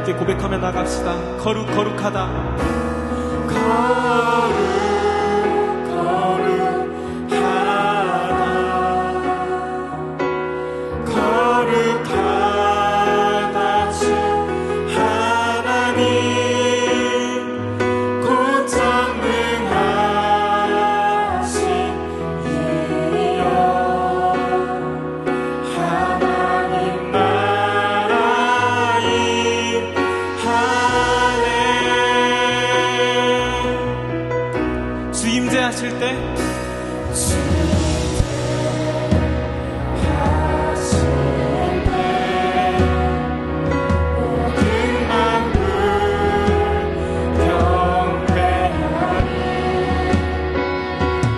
함께 고백하며 나갑시다. 거룩하다. 하실 때 모든 만물 경배하리.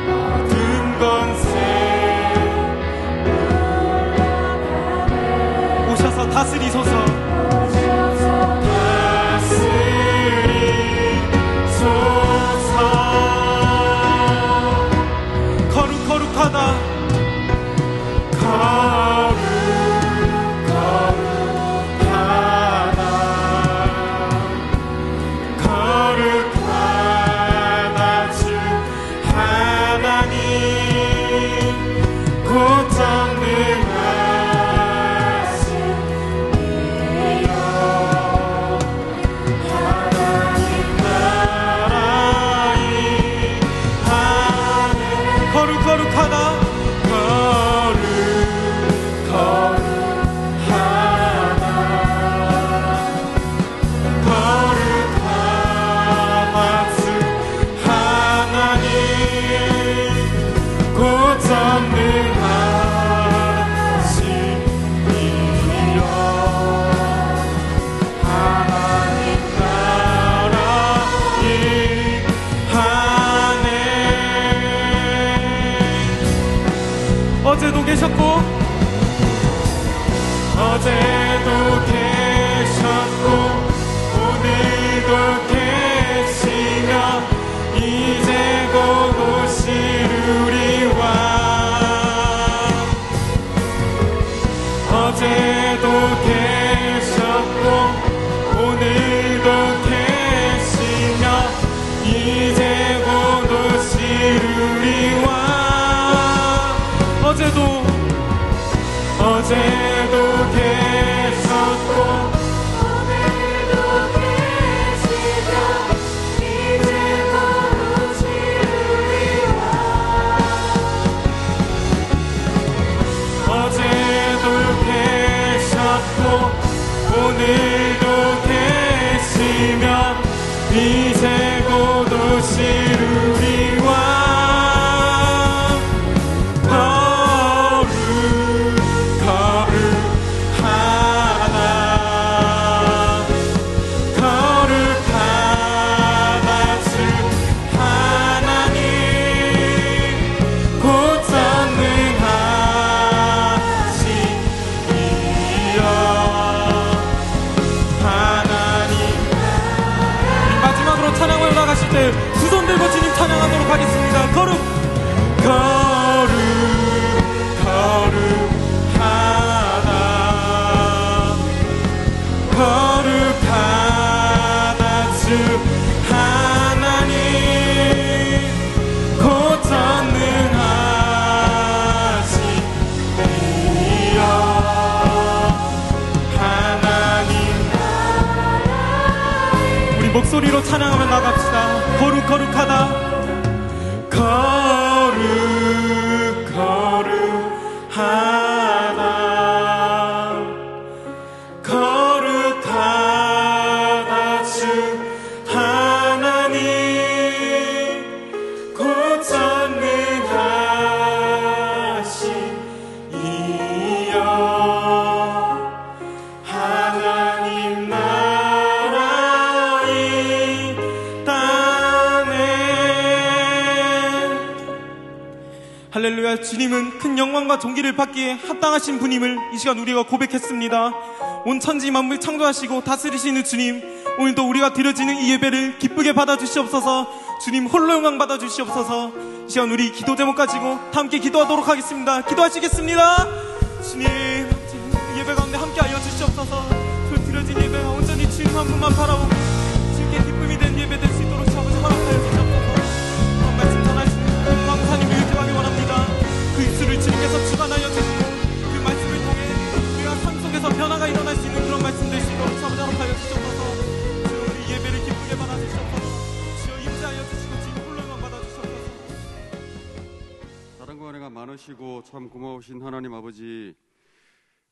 모든 권세 오셔서 다스리소서. 어제도 계셨고 오늘도 계시며 이제 곧 오시리와. 어제도 계셨고 오늘도 계시며 이제 곧 오시리와. 어제도 계셨고 오늘도 계시며 이제 곧 오시리와. 어제도 계셨고 오늘도 계시며 이제 곧 오시리와. 두 손 들고 주님 찬양하도록 하겠습니다. 거룩하다 주 하나님 곧 전능하시니여. 하나님 우리 목소리로 찬양하며 나갑시다. 거룩하다. 거룩하다 주 하나님 곧 전능하시니여. 하나님 나라 이 땅에. 할렐루야. 주님은 큰 영광과 존귀를 받기에 합당하신 분임을 이 시간 우리가 고백했습니다. 온 천지 만물 창조하시고 다스리시는 주님, 오늘도 우리가 드려지는 이 예배를 기쁘게 받아주시옵소서. 주님 홀로 영광 받아주시옵소서. 이 시간 우리 기도 제목 가지고 다 함께 기도하도록 하겠습니다. 기도하시겠습니다. 주님 예배 가운데 함께 하여 주시옵소서. 그 드려진 예배가 온전히 주님 만큼만 바라보고 주께 기쁨이 된 예배 될 수 있도록 아버지 허락하여 주시옵소서. 그런 말씀 전하시는 강사님을 의지하기 원합니다. 그 입술을 주님께서 주관하여 주시고 그 말씀을 통해 우리가 삶 속에서 변화가 일어날 수 있는 그런 말씀 될 수 있도록 아버지 허락하여 주시옵소서. 주여 우리 예배를 기쁘게 받아주시옵소서. 주여 임재하여 주시고 지금 홀로만 받아주시옵소서. 사랑과 은혜가 많으시고 참 고마우신 하나님 아버지,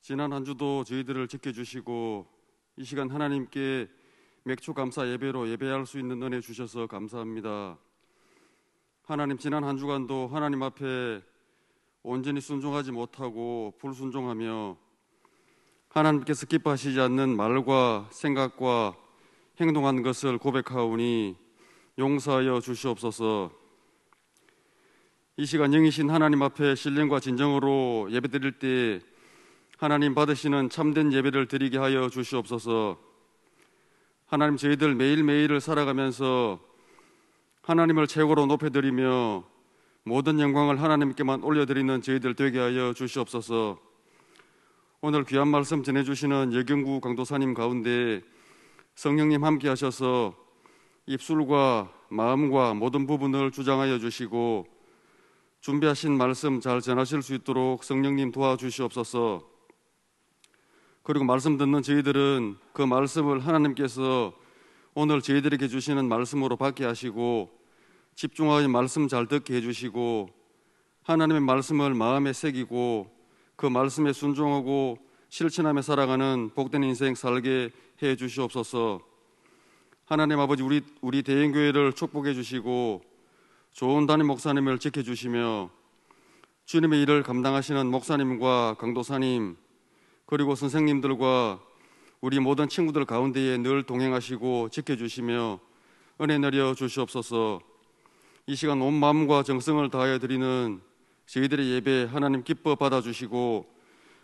지난 한 주도 저희들을 지켜주시고 이 시간 하나님께 맥주 감사 예배로 예배할 수 있는 은혜 주셔서 감사합니다. 하나님, 지난 한 주간도 하나님 앞에 온전히 순종하지 못하고 불순종하며 하나님께서 기뻐하시지 않는 말과 생각과 행동한 것을 고백하오니 용서하여 주시옵소서. 이 시간 영이신 하나님 앞에 신령과 진정으로 예배드릴 때 하나님 받으시는 참된 예배를 드리게 하여 주시옵소서. 하나님, 저희들 매일매일을 살아가면서 하나님을 최고로 높여드리며 모든 영광을 하나님께만 올려드리는 저희들 되게 하여 주시옵소서. 오늘 귀한 말씀 전해주시는 여경구 강도사님 가운데 성령님 함께 하셔서 입술과 마음과 모든 부분을 주장하여 주시고 준비하신 말씀 잘 전하실 수 있도록 성령님 도와주시옵소서. 그리고 말씀 듣는 저희들은 그 말씀을 하나님께서 오늘 저희들에게 주시는 말씀으로 받게 하시고 집중하여 말씀 잘 듣게 해주시고 하나님의 말씀을 마음에 새기고 그 말씀에 순종하고 실천하며 살아가는 복된 인생 살게 해 주시옵소서. 하나님 아버지, 우리 대행교회를 축복해 주시고 좋은 담임 목사님을 지켜주시며 주님의 일을 감당하시는 목사님과 강도사님 그리고 선생님들과 우리 모든 친구들 가운데에 늘 동행하시고 지켜주시며 은혜 내려 주시옵소서. 이 시간 온 마음과 정성을 다하여 드리는 저희들의 예배 하나님 기뻐 받아주시고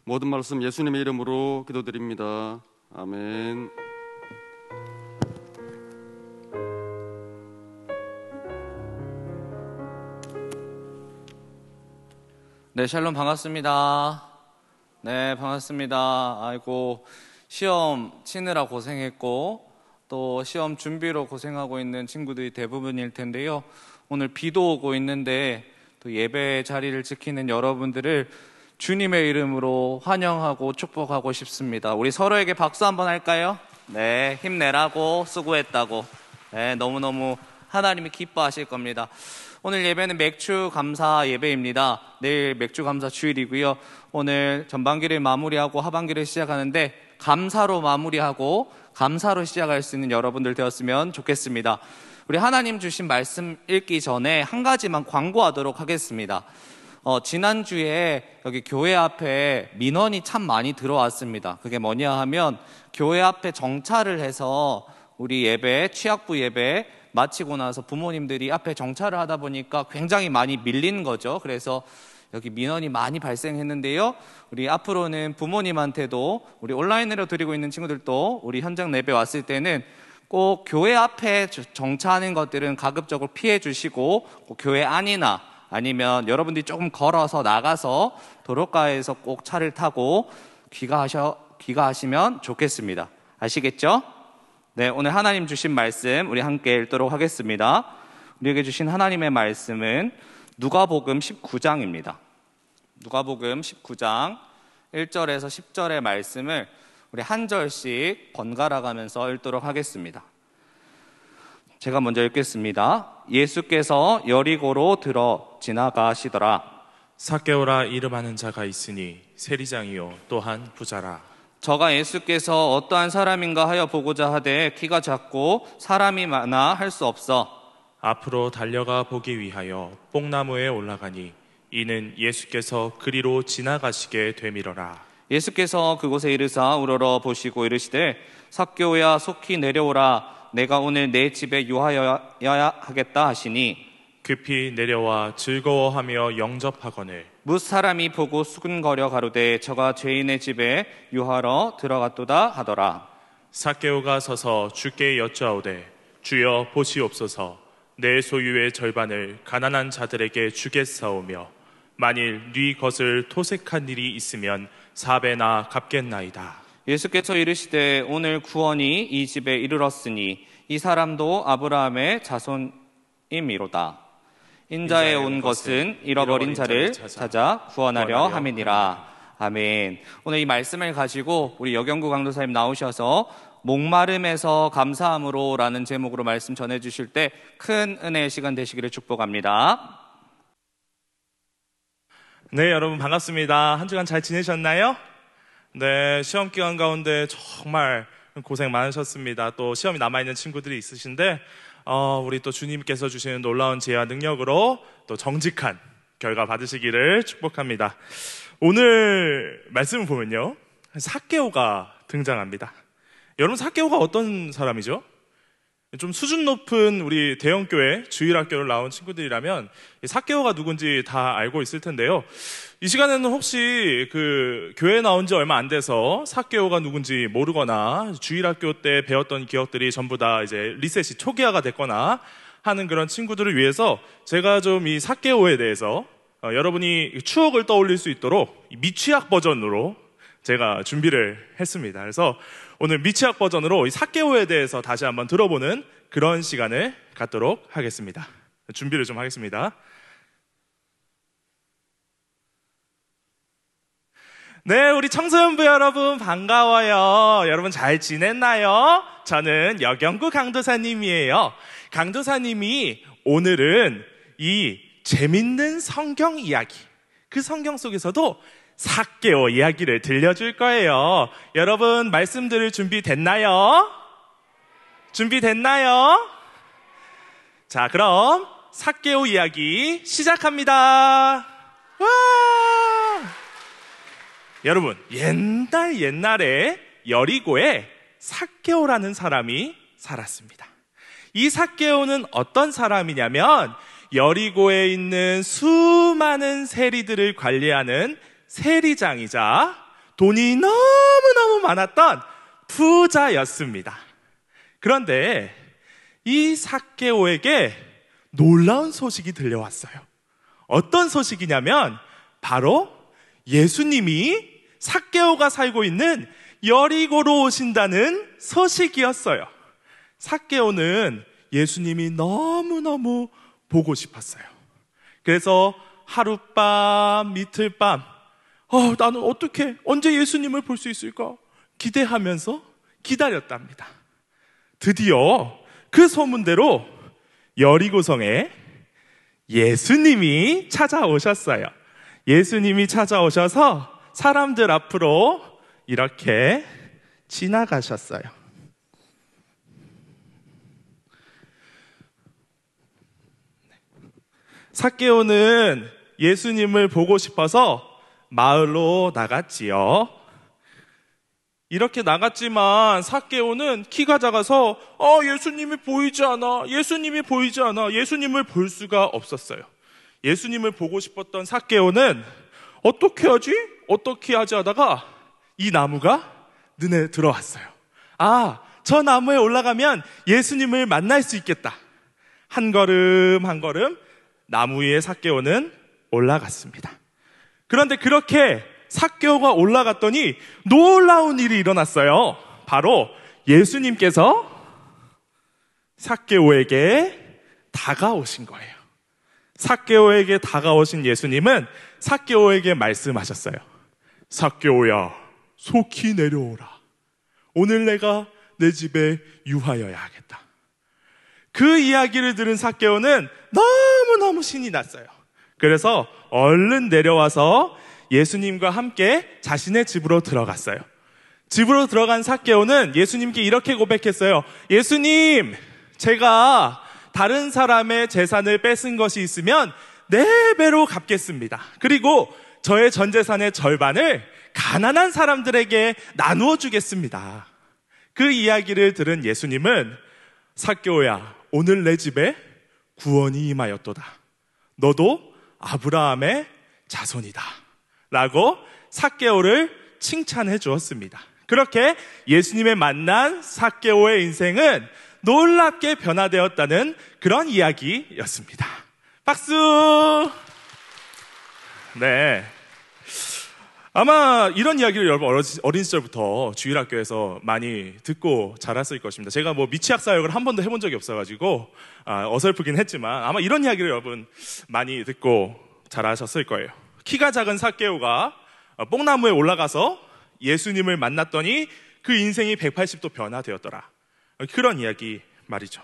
모든 말씀 예수님의 이름으로 기도드립니다. 아멘. 네, 샬롬 반갑습니다. 네, 반갑습니다. 아이고, 시험 치느라 고생했고 또 시험 준비로 고생하고 있는 친구들이 대부분일 텐데요. 오늘 비도 오고 있는데 또 예배 자리를 지키는 여러분들을 주님의 이름으로 환영하고 축복하고 싶습니다. 우리 서로에게 박수 한번 할까요? 네, 힘내라고, 수고했다고. 네, 너무너무 하나님이 기뻐하실 겁니다. 오늘 예배는 맥주 감사 예배입니다. 내일 맥주 감사 주일이고요. 오늘 전반기를 마무리하고 하반기를 시작하는데 감사로 마무리하고 감사로 시작할 수 있는 여러분들 되었으면 좋겠습니다. 우리 하나님 주신 말씀 읽기 전에 한 가지만 광고하도록 하겠습니다. 지난주에 여기 교회 앞에 민원이 참 많이 들어왔습니다. 그게 뭐냐 하면 교회 앞에 정차를 해서 우리 예배, 취학부 예배 마치고 나서 부모님들이 앞에 정차를 하다 보니까 굉장히 많이 밀린 거죠. 그래서 여기 민원이 많이 발생했는데요. 우리 앞으로는 부모님한테도 우리 온라인으로 드리고 있는 친구들도 우리 현장 예배 왔을 때는 꼭 교회 앞에 정차하는 것들은 가급적으로 피해 주시고 꼭 교회 안이나 아니면 여러분들이 조금 걸어서 나가서 도로가에서 꼭 차를 타고 귀가하시면 좋겠습니다. 아시겠죠? 네, 오늘 하나님 주신 말씀 우리 함께 읽도록 하겠습니다. 우리에게 주신 하나님의 말씀은 누가복음 19장입니다. 누가복음 19장 1절에서 10절의 말씀을 우리 한 절씩 번갈아 가면서 읽도록 하겠습니다. 제가 먼저 읽겠습니다. 예수께서 여리고로 들어 지나가시더라. 삭개오라 이름하는 자가 있으니 세리장이요 또한 부자라. 저가 예수께서 어떠한 사람인가 하여 보고자 하되 키가 작고 사람이 많아 할 수 없어 앞으로 달려가 보기 위하여 뽕나무에 올라가니 이는 예수께서 그리로 지나가시게 되밀어라. 예수께서 그곳에 이르사 우러러 보시고 이르시되 삭개오야 속히 내려오라. 내가 오늘 내 집에 유하여야 하겠다 하시니 급히 내려와 즐거워하며 영접하거늘 뭇 사람이 보고 수근거려 가로되 저가 죄인의 집에 유하러 들어갔도다 하더라. 삭개오가 서서 주께 여쭈아오되 주여 보시옵소서. 내 소유의 절반을 가난한 자들에게 주겠사오며 만일 네 것을 토색한 일이 있으면 4배나 갚겠나이다. 예수께서 이르시되 오늘 구원이 이 집에 이르렀으니 이 사람도 아브라함의 자손임이로다. 인자에 온 것은 잃어버린 자를 찾아 구원하려 함이니라. 아멘. 오늘 이 말씀을 가지고 우리 여경구 강도사님 나오셔서 목마름에서 감사함으로 라는 제목으로 말씀 전해주실 때 큰 은혜의 시간 되시기를 축복합니다. 네, 여러분 반갑습니다. 한 주간 잘 지내셨나요? 네, 시험 기간 가운데 정말 고생 많으셨습니다. 또 시험이 남아있는 친구들이 있으신데 우리 또 주님께서 주시는 놀라운 지혜와 능력으로 또 정직한 결과 받으시기를 축복합니다. 오늘 말씀을 보면요, 삭개오가 등장합니다. 여러분, 삭개오가 어떤 사람이죠? 좀 수준 높은 우리 대형교회 주일학교를 나온 친구들이라면 삭개오가 누군지 다 알고 있을 텐데요. 이 시간에는 혹시 그 교회에 나온 지 얼마 안 돼서 삭개오가 누군지 모르거나 주일학교 때 배웠던 기억들이 전부 다 이제 리셋이 초기화가 됐거나 하는 그런 친구들을 위해서 제가 좀 이 삭개오에 대해서 여러분이 추억을 떠올릴 수 있도록 미취학 버전으로 제가 준비를 했습니다. 그래서 오늘 미취학 버전으로 이 삭개오에 대해서 다시 한번 들어보는 그런 시간을 갖도록 하겠습니다. 준비를 좀 하겠습니다. 네, 우리 청소년부 여러분 반가워요. 여러분 잘 지냈나요? 저는 여경구 강도사님이에요. 강도사님이 오늘은 이 재밌는 성경 이야기, 그 성경 속에서도 삭개오 이야기를 들려줄 거예요. 여러분 말씀 들을 준비 됐나요? 준비됐나요? 자, 그럼 삭개오 이야기 시작합니다. 와! 여러분, 옛날에 여리고에 삭개오라는 사람이 살았습니다. 이 삭개오는 어떤 사람이냐면 여리고에 있는 수많은 세리들을 관리하는 세리장이자 돈이 너무너무 많았던 부자였습니다. 그런데 이 삭개오에게 놀라운 소식이 들려왔어요. 어떤 소식이냐면 바로 예수님이 삭개오가 살고 있는 여리고로 오신다는 소식이었어요. 삭개오는 예수님이 너무너무 보고 싶었어요. 그래서 하룻밤, 이틀밤, 나는 어떻게, 언제 예수님을 볼 수 있을까? 기대하면서 기다렸답니다. 드디어 그 소문대로 여리고성에 예수님이 찾아오셨어요. 예수님이 찾아오셔서 사람들 앞으로 이렇게 지나가셨어요. 삭개오는 예수님을 보고 싶어서 마을로 나갔지요. 이렇게 나갔지만 삭개오는 키가 작아서 예수님이 보이지 않아, 예수님이 보이지 않아, 예수님을 볼 수가 없었어요. 예수님을 보고 싶었던 삭개오는 어떻게 하지? 어떻게 하지 하다가 이 나무가 눈에 들어왔어요. 저 나무에 올라가면 예수님을 만날 수 있겠다. 한 걸음 한 걸음 나무 위에 삭개오는 올라갔습니다. 그런데 그렇게 삭개오가 올라갔더니 놀라운 일이 일어났어요. 바로 예수님께서 삭개오에게 다가오신 거예요. 삭개오에게 다가오신 예수님은 삭개오에게 말씀하셨어요. 삭개오야, 속히 내려오라. 오늘 내가 내 집에 유하여야 하겠다. 그 이야기를 들은 삭개오는 너무너무 신이 났어요. 그래서 얼른 내려와서 예수님과 함께 자신의 집으로 들어갔어요. 집으로 들어간 삭개오는 예수님께 이렇게 고백했어요. 예수님, 제가 다른 사람의 재산을 뺏은 것이 있으면 4배로 갚겠습니다. 그리고 저의 전 재산의 절반을 가난한 사람들에게 나누어 주겠습니다. 그 이야기를 들은 예수님은 삭개오야, 오늘 내 집에 구원이 임하였도다. 너도 아브라함의 자손이다. 라고 삭개오를 칭찬해 주었습니다. 그렇게 예수님의 만난 삭개오의 인생은 놀랍게 변화되었다는 그런 이야기였습니다. 박수! 네. 아마 이런 이야기를 여러분 어린 시절부터 주일학교에서 많이 듣고 자랐을 것입니다. 제가 뭐 미취학 사역을 한 번도 해본 적이 없어가지고 어설프긴 했지만 아마 이런 이야기를 여러분 많이 듣고 자라셨을 거예요. 키가 작은 삭개오가 뽕나무에 올라가서 예수님을 만났더니 그 인생이 180도 변화되었더라. 그런 이야기 말이죠.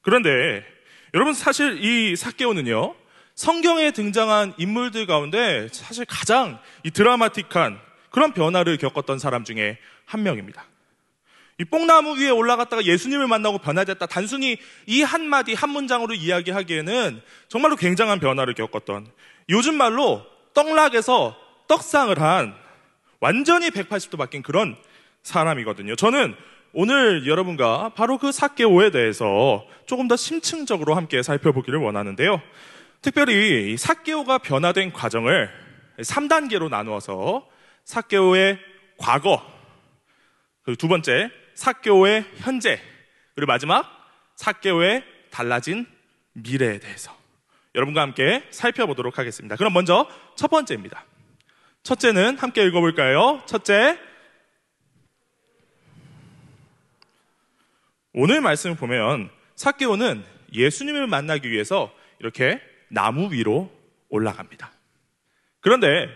그런데 여러분 사실 이 삭개오는요, 성경에 등장한 인물들 가운데 사실 가장 이 드라마틱한 그런 변화를 겪었던 사람 중에 한 명입니다. 이 뽕나무 위에 올라갔다가 예수님을 만나고 변화됐다, 단순히 이 한마디 한 문장으로 이야기하기에는 정말로 굉장한 변화를 겪었던, 요즘 말로 떡락에서 떡상을 한 완전히 180도 바뀐 그런 사람이거든요. 저는 오늘 여러분과 바로 그 삭개오에 대해서 조금 더 심층적으로 함께 살펴보기를 원하는데요. 특별히 삭개오가 변화된 과정을 3단계로 나누어서 삭개오의 과거, 그리고 두 번째 삭개오의 현재, 그리고 마지막 삭개오의 달라진 미래에 대해서 여러분과 함께 살펴보도록 하겠습니다. 그럼 먼저 첫 번째입니다. 첫째는 함께 읽어볼까요? 첫째, 오늘 말씀을 보면 삭개오는 예수님을 만나기 위해서 이렇게 나무 위로 올라갑니다. 그런데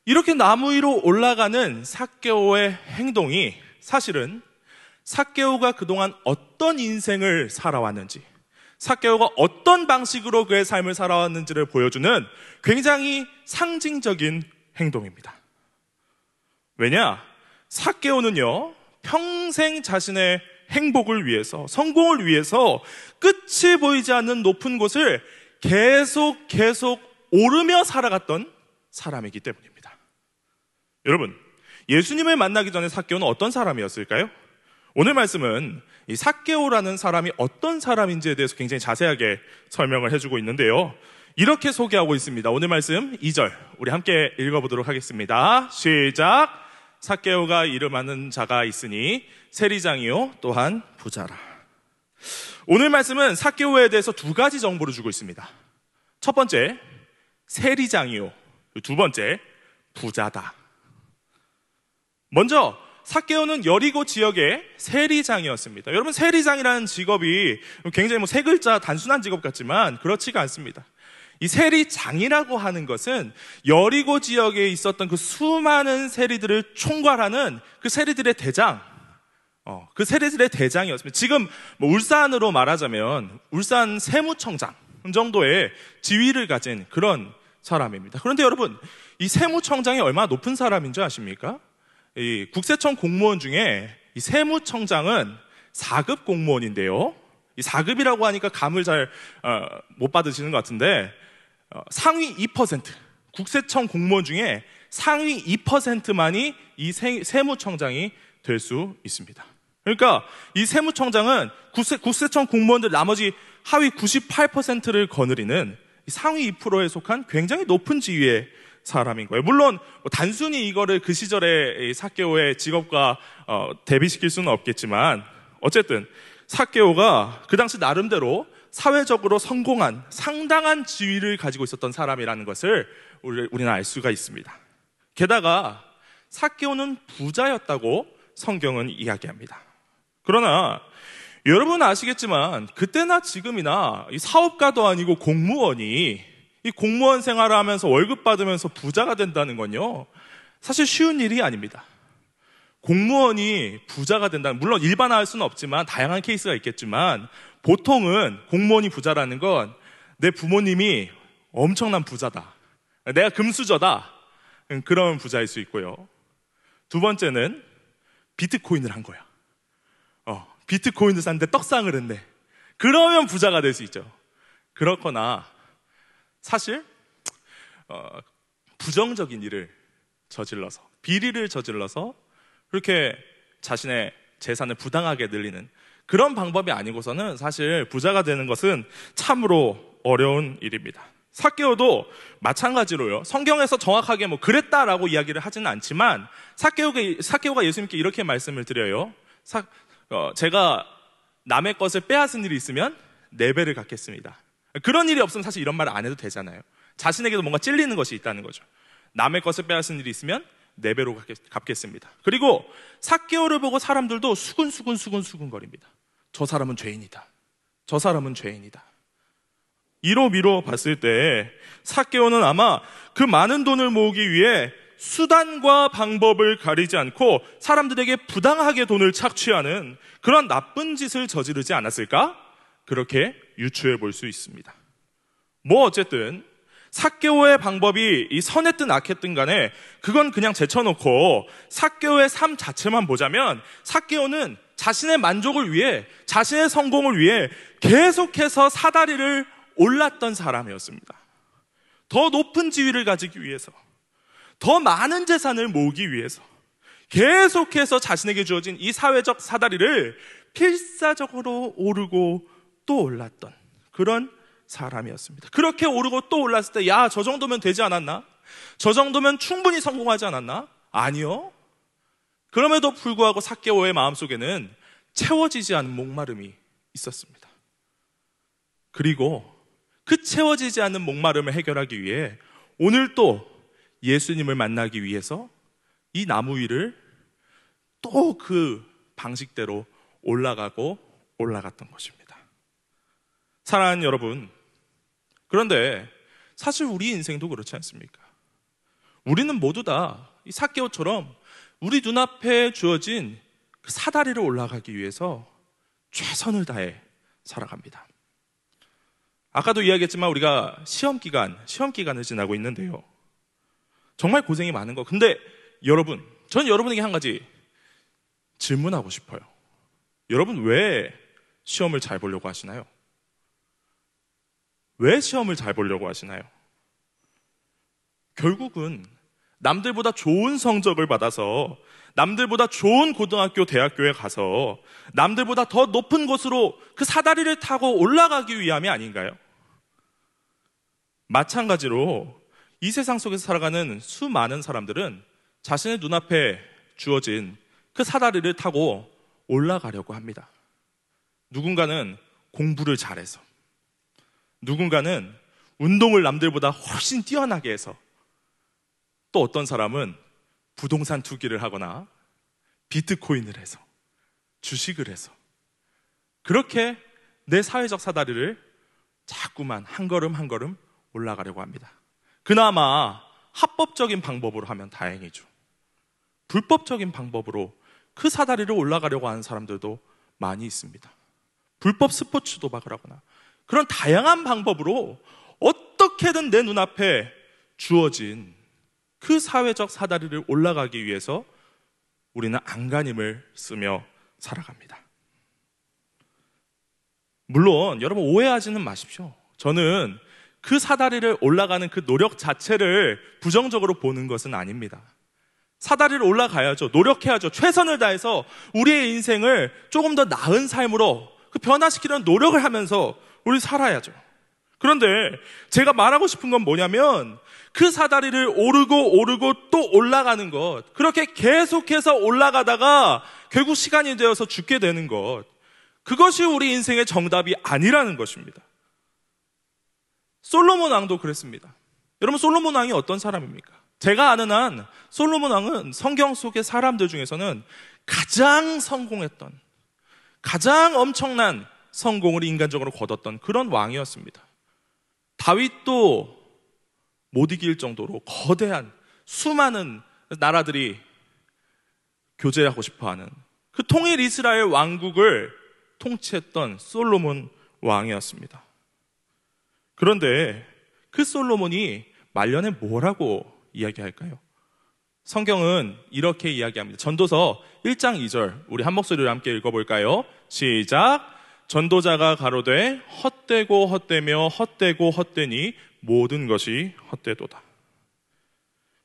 이렇게 나무 위로 올라가는 삭개오의 행동이 사실은 삭개오가 그동안 어떤 인생을 살아왔는지, 삭개오가 어떤 방식으로 그의 삶을 살아왔는지를 보여주는 굉장히 상징적인 행동입니다. 왜냐? 삭개오는요, 평생 자신의 행복을 위해서, 성공을 위해서 끝이 보이지 않는 높은 곳을 계속 오르며 살아갔던 사람이기 때문입니다. 여러분, 예수님을 만나기 전에 삭개오는 어떤 사람이었을까요? 오늘 말씀은 이 삭개오라는 사람이 어떤 사람인지에 대해서 굉장히 자세하게 설명을 해주고 있는데요. 이렇게 소개하고 있습니다. 오늘 말씀 2절 우리 함께 읽어보도록 하겠습니다. 시작. 삭개오가 이름하는 자가 있으니 세리장이요 또한 부자라. 오늘 말씀은 삭개오에 대해서 두 가지 정보를 주고 있습니다. 첫 번째, 세리장이요. 두 번째, 부자다. 먼저 삭개오는 여리고 지역의 세리장이었습니다. 여러분, 세리장이라는 직업이 굉장히 세 글자 단순한 직업 같지만 그렇지가 않습니다. 이 세리장이라고 하는 것은 여리고 지역에 있었던 그 수많은 세리들을 총괄하는 그 세리들의 대장, 그 세리들의 대장이었습니다. 지금 울산으로 말하자면 울산 세무청장 정도의 지위를 가진 그런 사람입니다. 그런데 여러분, 이 세무청장이 얼마나 높은 사람인 줄 아십니까? 이 국세청 공무원 중에 이 세무청장은 4급 공무원인데요. 이 4급이라고 하니까 감을 잘 못 받으시는 것 같은데, 상위 2%, 국세청 공무원 중에 상위 2%만이 이 세무청장이 될 수 있습니다. 그러니까 이 세무청장은 국세청 공무원들 나머지 하위 98%를 거느리는 상위 2%에 속한 굉장히 높은 지위의 사람인 거예요. 물론 단순히 이거를 그 시절의 삭개오의 직업과 대비시킬 수는 없겠지만, 어쨌든 삭개오가 그 당시 나름대로 사회적으로 성공한 상당한 지위를 가지고 있었던 사람이라는 것을 우리는 알 수가 있습니다. 게다가 삭개오는 부자였다고 성경은 이야기합니다. 그러나 여러분 아시겠지만 그때나 지금이나 이 사업가도 아니고 공무원이 이 공무원 생활을 하면서 월급 받으면서 부자가 된다는 건요, 사실 쉬운 일이 아닙니다. 공무원이 부자가 된다는, 물론 일반화할 수는 없지만 다양한 케이스가 있겠지만 보통은 공무원이 부자라는 건 내 부모님이 엄청난 부자다, 내가 금수저다, 그런 부자일 수 있고요. 두 번째는 비트코인을 한 거야. 비트코인을 샀는데 떡상을 했네. 그러면 부자가 될 수 있죠. 그렇거나 사실 부정적인 일을 저질러서, 비리를 저질러서 그렇게 자신의 재산을 부당하게 늘리는 그런 방법이 아니고서는 사실 부자가 되는 것은 참으로 어려운 일입니다. 삭개오도 마찬가지로요, 성경에서 정확하게 그랬다라고 이야기를 하지는 않지만 삭개오가 예수님께 이렇게 말씀을 드려요. 제가 남의 것을 빼앗은 일이 있으면 4배를 갚겠습니다. 그런 일이 없으면 사실 이런 말을 안 해도 되잖아요. 자신에게도 뭔가 찔리는 것이 있다는 거죠. 남의 것을 빼앗은 일이 있으면 4배로 갚겠습니다. 그리고 삭개오를 보고 사람들도 수근수근거립니다. 저 사람은 죄인이다. 저 사람은 죄인이다. 이로 미뤄 봤을 때 삭개오는 아마 그 많은 돈을 모으기 위해 수단과 방법을 가리지 않고 사람들에게 부당하게 돈을 착취하는 그런 나쁜 짓을 저지르지 않았을까? 그렇게 유추해 볼 수 있습니다. 뭐 어쨌든 삭개오의 방법이 이 선했든 악했든 간에 그건 그냥 제쳐놓고 삭개오의 삶 자체만 보자면 삭개오는 자신의 만족을 위해, 자신의 성공을 위해 계속해서 사다리를 올랐던 사람이었습니다. 더 높은 지위를 가지기 위해서, 더 많은 재산을 모으기 위해서 계속해서 자신에게 주어진 이 사회적 사다리를 필사적으로 오르고 또 올랐던 그런 사람이었습니다. 그렇게 오르고 또 올랐을 때, 야, 저 정도면 되지 않았나? 저 정도면 충분히 성공하지 않았나? 아니요. 그럼에도 불구하고 삭개오의 마음속에는 채워지지 않은 목마름이 있었습니다. 그리고 그 채워지지 않는 목마름을 해결하기 위해 오늘 또 예수님을 만나기 위해서 이 나무 위를 또 그 방식대로 올라갔던 것입니다. 사랑하는 여러분, 그런데 사실 우리 인생도 그렇지 않습니까? 우리는 모두 다 이 삭개오처럼 우리 눈앞에 주어진 그 사다리를 올라가기 위해서 최선을 다해 살아갑니다. 아까도 이야기했지만 우리가 시험 기간을 지나고 있는데요. 정말 고생이 많은 거. 근데 여러분, 저는 여러분에게 한 가지 질문하고 싶어요. 여러분 왜 시험을 잘 보려고 하시나요? 왜 시험을 잘 보려고 하시나요? 결국은 남들보다 좋은 성적을 받아서, 남들보다 좋은 고등학교, 대학교에 가서 남들보다 더 높은 곳으로 그 사다리를 타고 올라가기 위함이 아닌가요? 마찬가지로 이 세상 속에서 살아가는 수많은 사람들은 자신의 눈앞에 주어진 그 사다리를 타고 올라가려고 합니다. 누군가는 공부를 잘해서, 누군가는 운동을 남들보다 훨씬 뛰어나게 해서, 또 어떤 사람은 부동산 투기를 하거나 비트코인을 해서, 주식을 해서 그렇게 내 사회적 사다리를 자꾸만 한 걸음 한 걸음 올라가려고 합니다. 그나마 합법적인 방법으로 하면 다행이죠. 불법적인 방법으로 그 사다리를 올라가려고 하는 사람들도 많이 있습니다. 불법 스포츠 도박을 하거나 그런 다양한 방법으로 어떻게든 내 눈앞에 주어진 그 사회적 사다리를 올라가기 위해서 우리는 안간힘을 쓰며 살아갑니다. 물론 여러분 오해하지는 마십시오. 저는 그 사다리를 올라가는 그 노력 자체를 부정적으로 보는 것은 아닙니다. 사다리를 올라가야죠. 노력해야죠. 최선을 다해서 우리의 인생을 조금 더 나은 삶으로 그 변화시키려는 노력을 하면서 우리 살아야죠. 그런데 제가 말하고 싶은 건 뭐냐면 그 사다리를 오르고 또 올라가는 것, 그렇게 계속해서 올라가다가 결국 시간이 되어서 죽게 되는 것, 그것이 우리 인생의 정답이 아니라는 것입니다. 솔로몬 왕도 그랬습니다. 여러분, 솔로몬 왕이 어떤 사람입니까? 제가 아는 한 솔로몬 왕은 성경 속의 사람들 중에서는 가장 성공했던, 가장 엄청난 성공을 인간적으로 거뒀던 그런 왕이었습니다. 다윗도 못 이길 정도로 거대한 수많은 나라들이 교제하고 싶어하는 그 통일 이스라엘 왕국을 통치했던 솔로몬 왕이었습니다. 그런데 그 솔로몬이 말년에 뭐라고 이야기할까요? 성경은 이렇게 이야기합니다. 전도서 1장 2절 우리 한 목소리로 함께 읽어볼까요? 시작. 전도자가 가로되 헛되고 헛되며 헛되고 헛되니 모든 것이 헛되도다.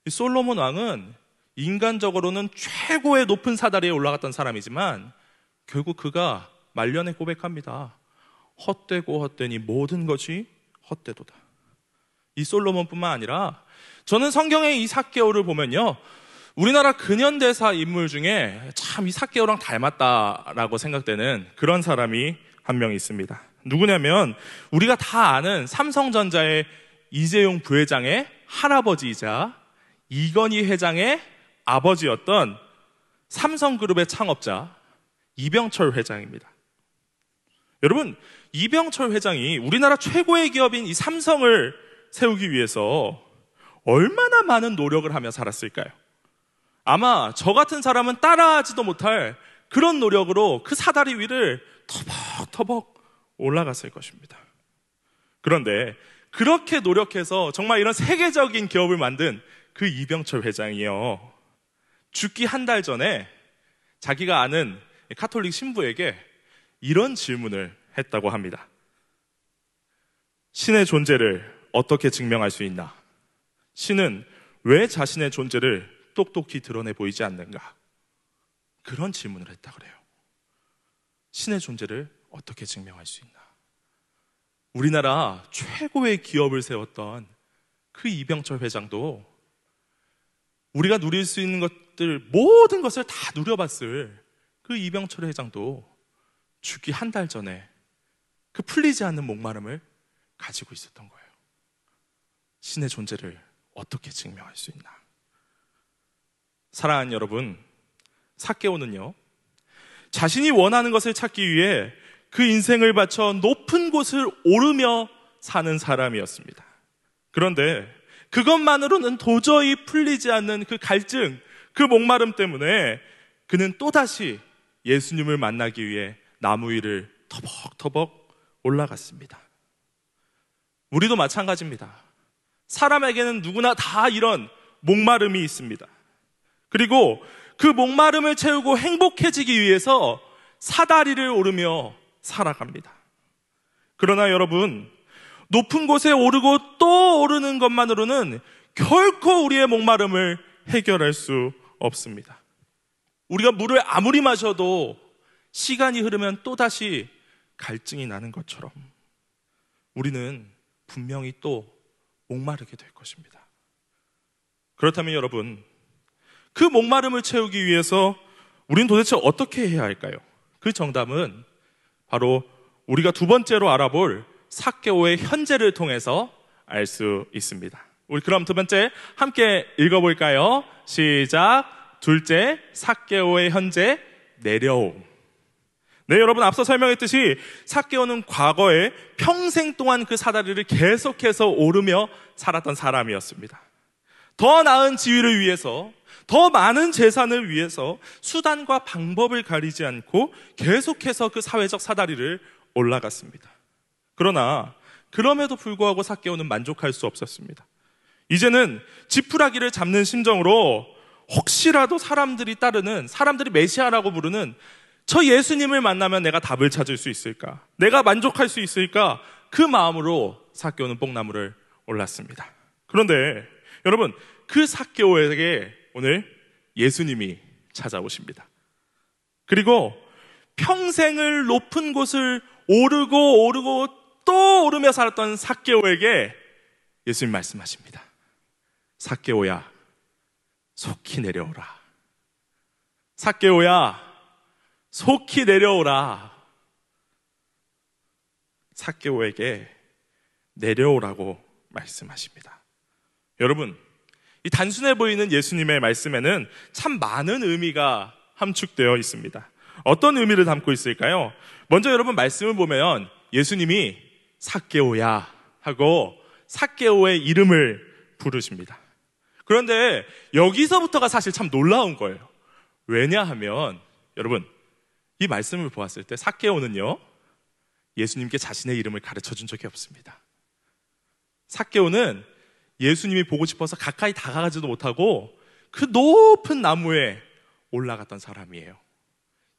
이 솔로몬 왕은 인간적으로는 최고의 높은 사다리에 올라갔던 사람이지만 결국 그가 말년에 고백합니다. 헛되고 헛되니 모든 것이 헛되도다. 이 솔로몬뿐만 아니라 저는 성경의 이 삭개오를 보면요, 우리나라 근현대사 인물 중에 참 이 삭개오랑 닮았다라고 생각되는 그런 사람이 한 명 있습니다. 누구냐면 우리가 다 아는 삼성전자의 이재용 부회장의 할아버지이자 이건희 회장의 아버지였던 삼성그룹의 창업자 이병철 회장입니다. 여러분, 이병철 회장이 우리나라 최고의 기업인 이 삼성을 세우기 위해서 얼마나 많은 노력을 하며 살았을까요? 아마 저 같은 사람은 따라하지도 못할 그런 노력으로 그 사다리 위를 터벅터벅 올라갔을 것입니다. 그런데 그렇게 노력해서 정말 이런 세계적인 기업을 만든 그 이병철 회장이요, 죽기 한 달 전에 자기가 아는 카톨릭 신부에게 이런 질문을 했다고 합니다. 신의 존재를 어떻게 증명할 수 있나? 신은 왜 자신의 존재를 똑똑히 드러내 보이지 않는가? 그런 질문을 했다 그래요. 신의 존재를 어떻게 증명할 수 있나? 우리나라 최고의 기업을 세웠던 그 이병철 회장도 우리가 누릴 수 있는 것들, 모든 것을 다 누려봤을 그 이병철 회장도 죽기 한 달 전에 그 풀리지 않는 목마름을 가지고 있었던 거예요. 신의 존재를 어떻게 증명할 수 있나? 사랑하는 여러분, 삭개오는요, 자신이 원하는 것을 찾기 위해 그 인생을 바쳐 높은 곳을 오르며 사는 사람이었습니다. 그런데 그것만으로는 도저히 풀리지 않는 그 갈증, 그 목마름 때문에 그는 또다시 예수님을 만나기 위해 나무 위를 터벅터벅 올라갔습니다. 우리도 마찬가지입니다. 사람에게는 누구나 다 이런 목마름이 있습니다. 그리고 그 목마름을 채우고 행복해지기 위해서 사다리를 오르며 살아갑니다. 그러나 여러분, 높은 곳에 오르고 또 오르는 것만으로는 결코 우리의 목마름을 해결할 수 없습니다. 우리가 물을 아무리 마셔도 시간이 흐르면 또다시 갈증이 나는 것처럼 우리는 분명히 또 목마르게 될 것입니다. 그렇다면 여러분, 그 목마름을 채우기 위해서 우리는 도대체 어떻게 해야 할까요? 그 정답은 바로 우리가 두 번째로 알아볼 삭개오의 현재를 통해서 알 수 있습니다. 우리 그럼 두 번째 함께 읽어볼까요? 시작. 둘째, 삭개오의 현재, 내려옴. 네, 여러분, 앞서 설명했듯이 삭개오는 과거에 평생 동안 그 사다리를 계속해서 오르며 살았던 사람이었습니다. 더 나은 지위를 위해서, 더 많은 재산을 위해서 수단과 방법을 가리지 않고 계속해서 그 사회적 사다리를 올라갔습니다. 그러나 그럼에도 불구하고 삭개오는 만족할 수 없었습니다. 이제는 지푸라기를 잡는 심정으로 혹시라도 사람들이 따르는, 사람들이 메시아라고 부르는 저 예수님을 만나면 내가 답을 찾을 수 있을까? 내가 만족할 수 있을까? 그 마음으로 삭개오는 뽕나무를 올랐습니다. 그런데 여러분, 그 삭개오에게 오늘 예수님이 찾아오십니다. 그리고 평생을 높은 곳을 오르고 또 오르며 살았던 삭개오에게 예수님 말씀하십니다. 삭개오야, 속히 내려오라. 삭개오야, 속히 내려오라. 삭개오에게 내려오라고 말씀하십니다. 여러분, 이 단순해 보이는 예수님의 말씀에는 참 많은 의미가 함축되어 있습니다. 어떤 의미를 담고 있을까요? 먼저 여러분, 말씀을 보면 예수님이 삭개오야 하고 삭개오의 이름을 부르십니다. 그런데 여기서부터가 사실 참 놀라운 거예요. 왜냐하면 여러분, 이 말씀을 보았을 때 삭개오는요, 예수님께 자신의 이름을 가르쳐 준 적이 없습니다. 삭개오는 예수님이 보고 싶어서 가까이 다가가지도 못하고 그 높은 나무에 올라갔던 사람이에요.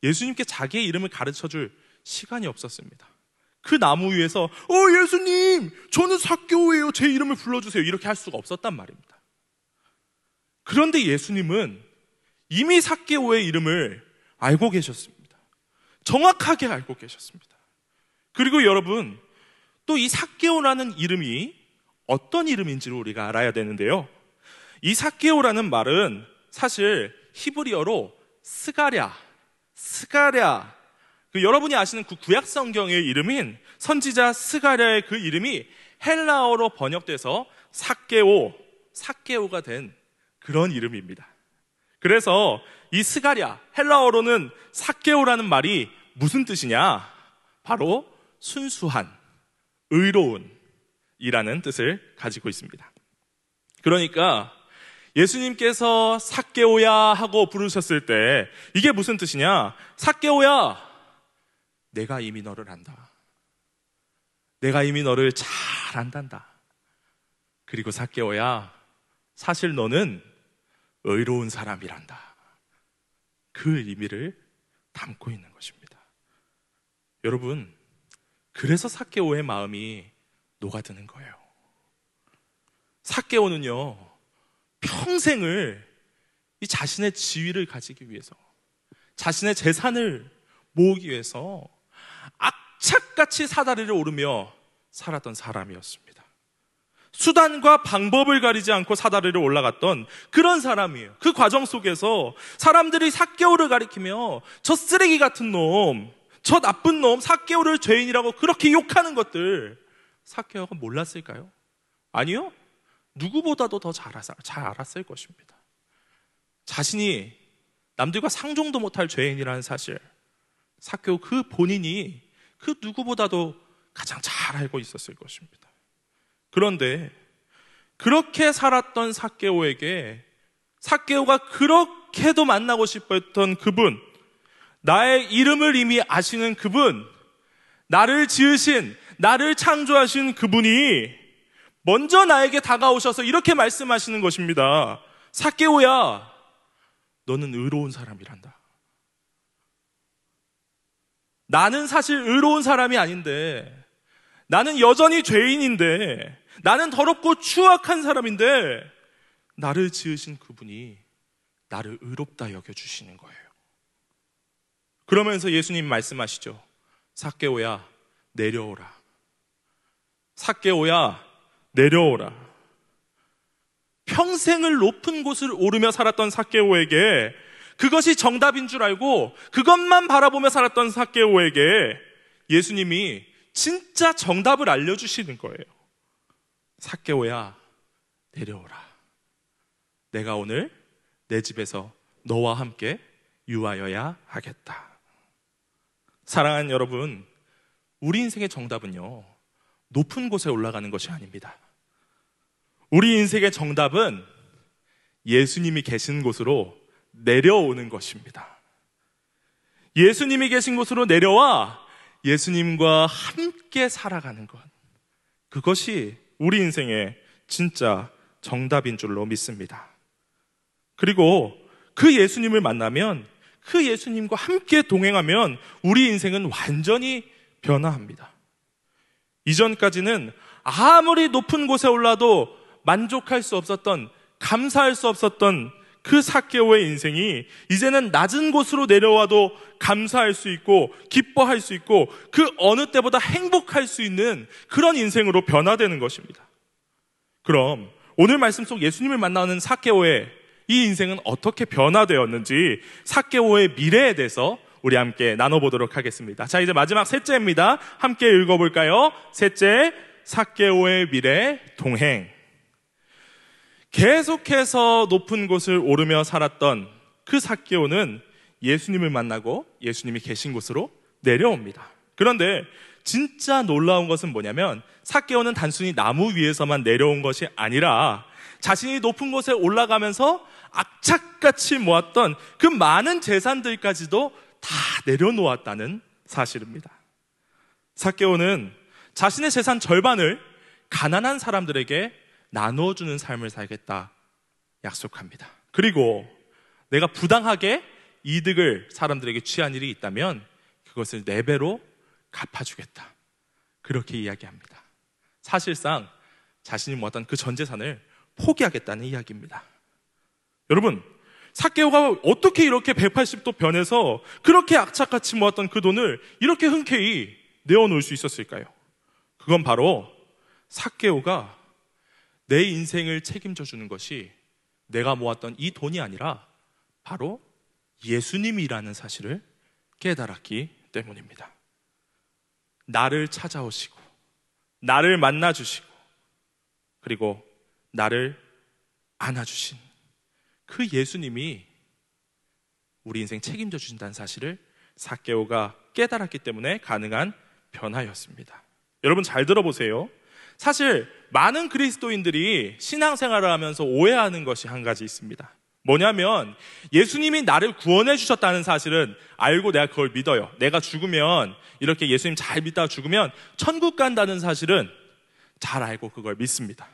예수님께 자기의 이름을 가르쳐 줄 시간이 없었습니다. 그 나무 위에서 예수님, 저는 삭개오예요, 제 이름을 불러주세요, 이렇게 할 수가 없었단 말입니다. 그런데 예수님은 이미 삭개오의 이름을 알고 계셨습니다. 정확하게 알고 계셨습니다. 그리고 여러분, 또 이 삭개오라는 이름이 어떤 이름인지를 우리가 알아야 되는데요, 이 삭개오라는 말은 사실 히브리어로 스가랴, 여러분이 아시는 그 구약 성경의 이름인 선지자 스가랴의 그 이름이 헬라어로 번역돼서 삭개오가 된 그런 이름입니다. 그래서 이 스가랴, 헬라어로는 삭개오라는 말이 무슨 뜻이냐? 바로 순수한, 의로운 이라는 뜻을 가지고 있습니다. 그러니까 예수님께서 삭개오야 하고 부르셨을 때 이게 무슨 뜻이냐? 삭개오야, 내가 이미 너를 안다. 내가 이미 너를 잘 안단다. 그리고 삭개오야, 사실 너는 의로운 사람이란다. 그 의미를 담고 있는 것입니다. 여러분, 그래서 삭개오의 마음이 녹아드는 거예요. 삭개오는요, 평생을 이 자신의 지위를 가지기 위해서, 자신의 재산을 모으기 위해서 악착같이 사다리를 오르며 살았던 사람이었습니다. 수단과 방법을 가리지 않고 사다리를 올라갔던 그런 사람이에요. 그 과정 속에서 사람들이 삭개오를 가리키며 저 쓰레기 같은 놈, 저 나쁜 놈, 삭개오를 죄인이라고 그렇게 욕하는 것들, 삭개오가 몰랐을까요? 아니요. 누구보다도 더 잘 알았을 것입니다. 자신이 남들과 상종도 못할 죄인이라는 사실, 삭개오 그 본인이 그 누구보다도 가장 잘 알고 있었을 것입니다. 그런데 그렇게 살았던 삭개오에게, 삭개오가 그렇게도 만나고 싶어 했던 그분, 나의 이름을 이미 아시는 그분, 나를 지으신, 나를 창조하신 그분이 먼저 나에게 다가오셔서 이렇게 말씀하시는 것입니다. 삭개오야, 너는 의로운 사람이란다. 나는 사실 의로운 사람이 아닌데, 나는 여전히 죄인인데, 나는 더럽고 추악한 사람인데, 나를 지으신 그분이 나를 의롭다 여겨주시는 거예요. 그러면서 예수님 말씀하시죠. 삭개오야, 내려오라. 삭개오야, 내려오라. 평생을 높은 곳을 오르며 살았던 삭개오에게, 그것이 정답인 줄 알고 그것만 바라보며 살았던 삭개오에게 예수님이 진짜 정답을 알려주시는 거예요. 삭개오야, 내려오라. 내가 오늘 내 집에서 너와 함께 유하여야 하겠다. 사랑하는 여러분, 우리 인생의 정답은요, 높은 곳에 올라가는 것이 아닙니다. 우리 인생의 정답은 예수님이 계신 곳으로 내려오는 것입니다. 예수님이 계신 곳으로 내려와 예수님과 함께 살아가는 것, 그것이 우리 인생의 진짜 정답인 줄로 믿습니다. 그리고 그 예수님을 만나면, 그 예수님과 함께 동행하면 우리 인생은 완전히 변화합니다. 이전까지는 아무리 높은 곳에 올라도 만족할 수 없었던, 감사할 수 없었던 그 삭개오의 인생이 이제는 낮은 곳으로 내려와도 감사할 수 있고 기뻐할 수 있고 그 어느 때보다 행복할 수 있는 그런 인생으로 변화되는 것입니다. 그럼 오늘 말씀 속 예수님을 만나는 삭개오의 이 인생은 어떻게 변화되었는지, 삭개오의 미래에 대해서 우리 함께 나눠보도록 하겠습니다. 자, 이제 마지막 셋째입니다. 함께 읽어볼까요? 셋째, 삭개오의 미래 동행. 계속해서 높은 곳을 오르며 살았던 그 삭개오는 예수님을 만나고 예수님이 계신 곳으로 내려옵니다. 그런데 진짜 놀라운 것은 뭐냐면, 삭개오는 단순히 나무 위에서만 내려온 것이 아니라 자신이 높은 곳에 올라가면서 악착같이 모았던 그 많은 재산들까지도 다 내려놓았다는 사실입니다. 삭개오는 자신의 재산 절반을 가난한 사람들에게 나누어주는 삶을 살겠다 약속합니다. 그리고 내가 부당하게 이득을 사람들에게 취한 일이 있다면 그것을 4배로 갚아주겠다, 그렇게 이야기합니다. 사실상 자신이 모았던 그 전 재산을 포기하겠다는 이야기입니다. 여러분, 삭개오가 어떻게 이렇게 180도 변해서 그렇게 악착같이 모았던 그 돈을 이렇게 흔쾌히 내어놓을 수 있었을까요? 그건 바로 삭개오가 내 인생을 책임져 주는 것이 내가 모았던 이 돈이 아니라 바로 예수님이라는 사실을 깨달았기 때문입니다. 나를 찾아오시고 나를 만나주시고 그리고 나를 안아주신 그 예수님이 우리 인생 책임져 주신다는 사실을 삭개오가 깨달았기 때문에 가능한 변화였습니다. 여러분 잘 들어보세요. 사실 많은 그리스도인들이 신앙생활을 하면서 오해하는 것이 한 가지 있습니다. 뭐냐면 예수님이 나를 구원해 주셨다는 사실은 알고 내가 그걸 믿어요. 내가 죽으면 이렇게 예수님 잘 믿다가 죽으면 천국 간다는 사실은 잘 알고 그걸 믿습니다.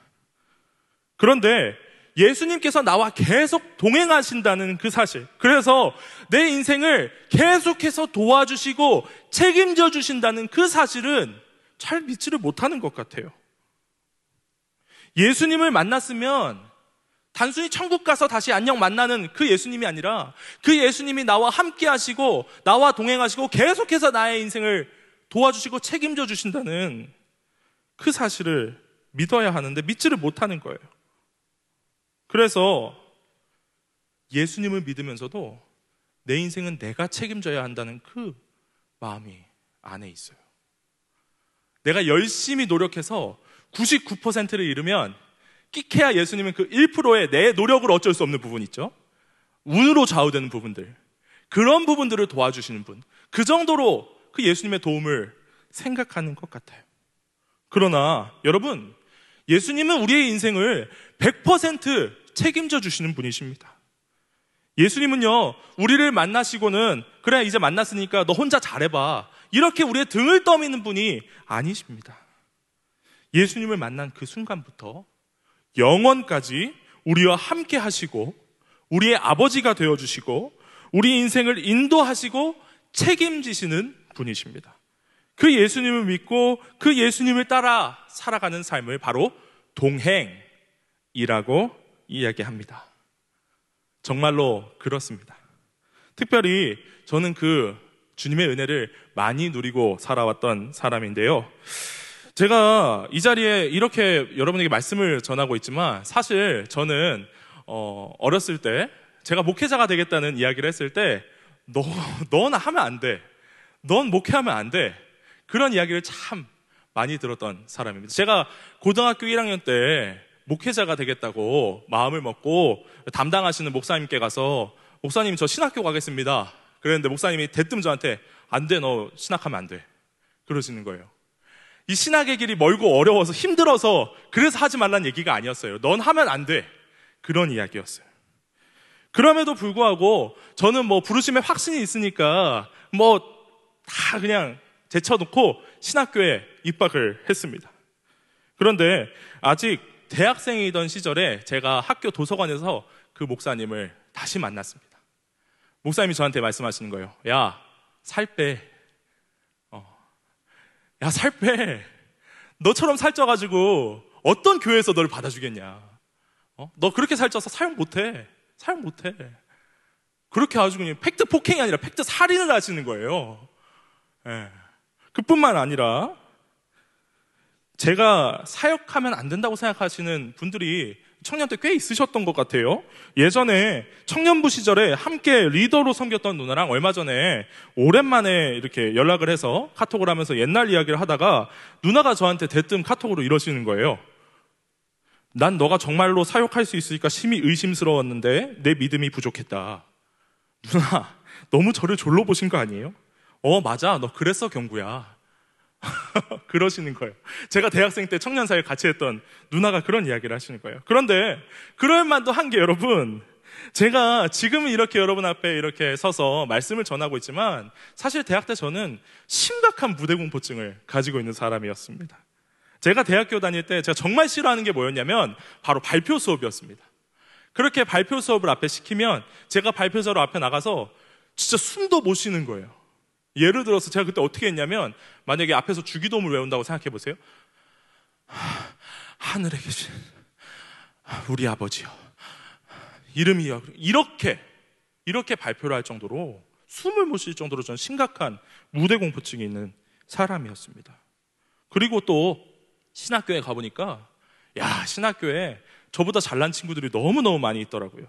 그런데 예수님께서 나와 계속 동행하신다는 그 사실, 그래서 내 인생을 계속해서 도와주시고 책임져 주신다는 그 사실은 잘 믿지를 못하는 것 같아요. 예수님을 만났으면 단순히 천국 가서 다시 안녕 만나는 그 예수님이 아니라 그 예수님이 나와 함께 하시고 나와 동행하시고 계속해서 나의 인생을 도와주시고 책임져 주신다는 그 사실을 믿어야 하는데 믿지를 못하는 거예요. 그래서 예수님을 믿으면서도 내 인생은 내가 책임져야 한다는 그 마음이 안에 있어요. 내가 열심히 노력해서 99%를 이루면 끼케야 예수님은 그 1%의 내 노력을 어쩔 수 없는 부분 있죠. 운으로 좌우되는 부분들, 그런 부분들을 도와주시는 분, 그 정도로 그 예수님의 도움을 생각하는 것 같아요. 그러나 여러분, 예수님은 우리의 인생을 100% 책임져 주시는 분이십니다. 예수님은요, 우리를 만나시고는 그래 이제 만났으니까 너 혼자 잘해봐, 이렇게 우리의 등을 떠미는 분이 아니십니다. 예수님을 만난 그 순간부터 영원까지 우리와 함께 하시고 우리의 아버지가 되어주시고 우리 인생을 인도하시고 책임지시는 분이십니다. 그 예수님을 믿고 그 예수님을 따라 살아가는 삶을 바로 동행이라고 이야기합니다. 정말로 그렇습니다. 특별히 저는 그 주님의 은혜를 많이 누리고 살아왔던 사람인데요. 제가 이 자리에 이렇게 여러분에게 말씀을 전하고 있지만 사실 저는 어렸을 때 제가 목회자가 되겠다는 이야기를 했을 때 넌 하면 안 돼, 넌 목회하면 안 돼, 그런 이야기를 참 많이 들었던 사람입니다. 제가 고등학교 1학년 때 목회자가 되겠다고 마음을 먹고 담당하시는 목사님께 가서 목사님 저 신학교 가겠습니다 그랬는데 목사님이 대뜸 저한테 안 돼, 너 신학하면 안 돼 그러시는 거예요. 이 신학의 길이 멀고 어려워서 힘들어서 그래서 하지 말라는 얘기가 아니었어요. 넌 하면 안 돼, 그런 이야기였어요. 그럼에도 불구하고 저는 뭐 부르심에 확신이 있으니까 뭐 다 그냥 제쳐놓고 신학교에 입학을 했습니다. 그런데 아직 대학생이던 시절에 제가 학교 도서관에서 그 목사님을 다시 만났습니다. 목사님이 저한테 말씀하시는 거예요. 야, 살 빼. 야, 살 빼. 너처럼 살쪄가지고 어떤 교회에서 너를 받아주겠냐. 너 그렇게 살쪄서 사용 못해. 그렇게 아주 그냥 팩트 폭행이 아니라 팩트 살인을 하시는 거예요. 예. 그뿐만 아니라 제가 사역하면 안 된다고 생각하시는 분들이 청년 때 꽤 있으셨던 것 같아요. 예전에 청년부 시절에 함께 리더로 섬겼던 누나랑 얼마 전에 오랜만에 이렇게 연락을 해서 카톡을 하면서 옛날 이야기를 하다가 누나가 저한테 대뜸 카톡으로 이러시는 거예요. 난 너가 정말로 사역할 수 있으니까 심히 의심스러웠는데 내 믿음이 부족했다. 누나, 너무 저를 졸로 보신 거 아니에요? 맞아, 너 그랬어 경구야. 그러시는 거예요. 제가 대학생 때 청년사역 같이 했던 누나가 그런 이야기를 하시는 거예요. 그런데 그럴 만도 한 게 여러분, 제가 지금은 이렇게 여러분 앞에 이렇게 서서 말씀을 전하고 있지만 사실 대학 때 저는 심각한 무대공포증을 가지고 있는 사람이었습니다. 제가 대학교 다닐 때 제가 정말 싫어하는 게 뭐였냐면 바로 발표 수업이었습니다. 그렇게 발표 수업을 앞에 시키면 제가 발표자로 앞에 나가서 진짜 숨도 못 쉬는 거예요. 예를 들어서 제가 그때 어떻게 했냐면 만약에 앞에서 주기도문을 외운다고 생각해 보세요. 하늘에 계신 우리 아버지요, 이름이요, 이렇게 발표를 할 정도로 숨을 못 쉴 정도로 전 심각한 무대 공포증이 있는 사람이었습니다. 그리고 또 신학교에 가보니까 신학교에 저보다 잘난 친구들이 너무너무 많이 있더라고요.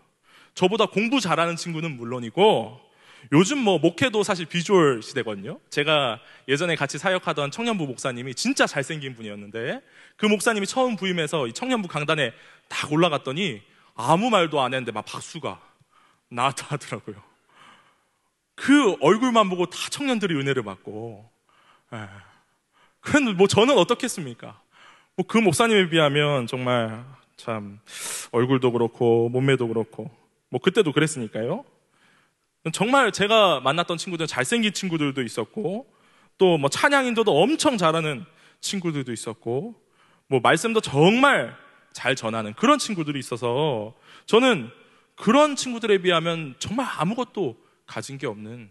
저보다 공부 잘하는 친구는 물론이고 요즘 뭐 목회도 사실 비주얼 시대거든요. 제가 예전에 같이 사역하던 청년부 목사님이 진짜 잘생긴 분이었는데 그 목사님이 처음 부임해서 이 청년부 강단에 딱 올라갔더니 아무 말도 안 했는데 막 박수가 나왔다 하더라고요. 그 얼굴만 보고 다 청년들이 은혜를 받고. 그런데 뭐 저는 어떻겠습니까? 뭐 그 목사님에 비하면 정말 참 얼굴도 그렇고 몸매도 그렇고 뭐 그때도 그랬으니까요. 정말 제가 만났던 친구들은 잘생긴 친구들도 있었고 또 뭐 찬양 인도도 엄청 잘하는 친구들도 있었고 뭐 말씀도 정말 잘 전하는 그런 친구들이 있어서 저는 그런 친구들에 비하면 정말 아무것도 가진 게 없는,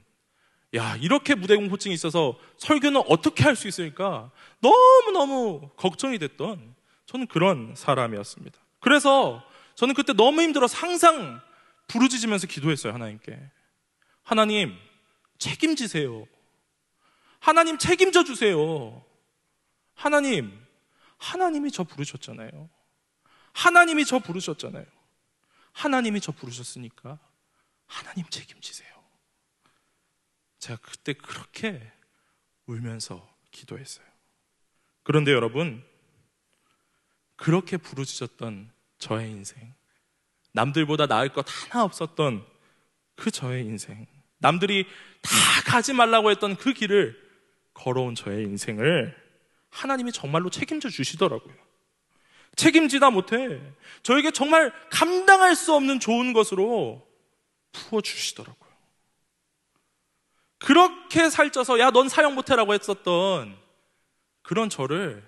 야, 이렇게 무대 공포증이 있어서 설교는 어떻게 할 수 있을까 너무너무 걱정이 됐던 저는 그런 사람이었습니다. 그래서 저는 그때 너무 힘들어서 항상 부르짖으면서 기도했어요. 하나님께, 하나님 책임지세요. 하나님 책임져 주세요. 하나님이 저 부르셨잖아요. 하나님이 저 부르셨잖아요. 하나님이 저 부르셨으니까 하나님 책임지세요. 제가 그때 그렇게 울면서 기도했어요. 그런데 여러분, 그렇게 부르짖었던 저의 인생, 남들보다 나을 것 하나 없었던 그 저의 인생, 남들이 다 가지 말라고 했던 그 길을 걸어온 저의 인생을 하나님이 정말로 책임져 주시더라고요. 책임지다 못해 저에게 정말 감당할 수 없는 좋은 것으로 부어주시더라고요. 그렇게 살쪄서 야, 넌 사역 못해라고 했었던 그런 저를